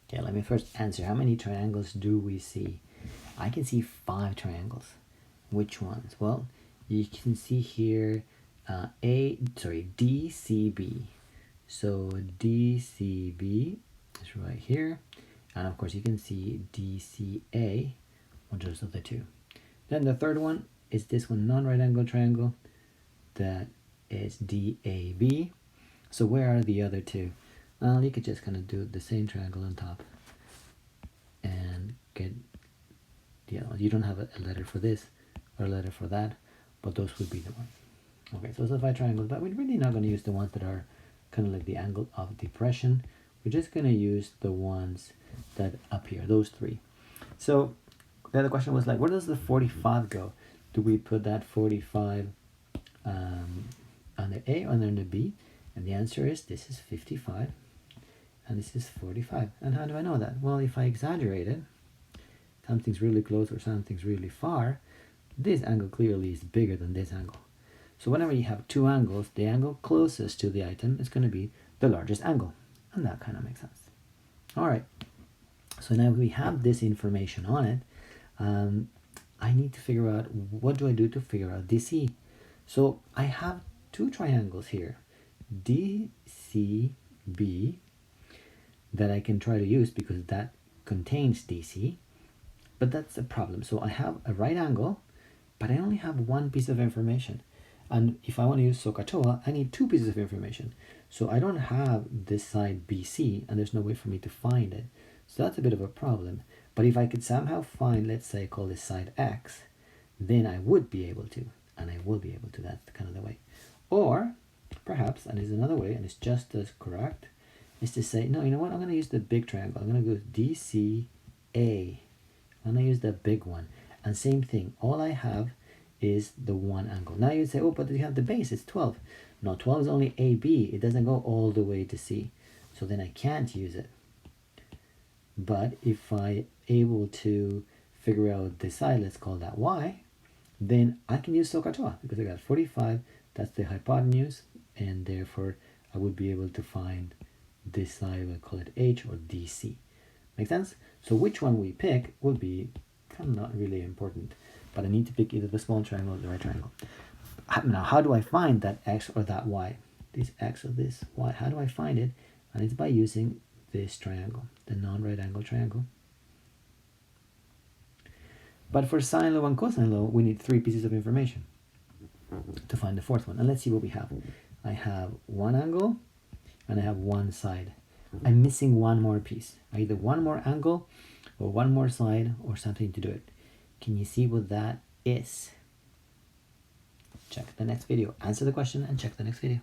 Okay, let me first answer. How many triangles do we see? I can see 5 triangles. Which ones? Well, you can see here DCB. So DCB is right here. And of course you can see DCA, which is of the two. Then the third one is this one, non-right angle triangle. That is DAB. So where are the other two? Well, you could just kind of do the same triangle on top and get, you don't have a letter for this or a letter for that, but those would be the ones. Okay, so those are 5 triangles, but we're really not going to use the ones that are kind of like the angle of depression. We're just going to use the ones that up here, those 3. So the other question was like, where does the 45 go? Do we put that 45 under A or under B? And the answer is this is 55 and this is 45. And how do I know that? Well, if I exaggerate it, something's really close or something's really far, this angle clearly is bigger than this angle. So whenever you have 2 angles, the angle closest to the item is going to be the largest angle. And that kind of makes sense. All right. So now we have this information on it. I need to figure out, what do I do to figure out DC? So I have 2 triangles here, DCB, that I can try to use because that contains DC, but that's a problem. So I have a right angle, but I only have 1 piece of information. And if I want to use SOHCAHTOA, I need 2 pieces of information. So I don't have this side BC, and there's no way for me to find it. So that's a bit of a problem. But if I could somehow find, let's say, call this side X, then I would be able to, and I will be able to. That's kind of the way. Or perhaps, and there's another way, and it's just as correct, is to say, no, you know what? I'm going to use the big triangle. I'm going to go DCA. I'm going to use the big one. And same thing. All I have is the 1 angle. Now you'd say, oh, but you have the base. It's 12. No, 12 is only AB. It doesn't go all the way to C. So then I can't use it. But if I'm able to figure out this side, let's call that Y, then I can use SOHCAHTOA because I got 45. That's the hypotenuse. And therefore, I would be able to find this side. We'll call it H or DC. Make sense? So which one we pick will be kind of not really important. But I need to pick either the small triangle or the right triangle. Now, how do I find that X or that Y? This X or this Y, how do I find it? And it's by using this triangle, the non-right angle triangle. But for sine law and cosine law, we need 3 pieces of information to find the 4th one. And let's see what we have. I have 1 angle and I have 1 side. I'm missing 1 more piece, either 1 more angle or 1 more side or something to do it. Can you see what that is? Check the next video. Answer the question and check the next video.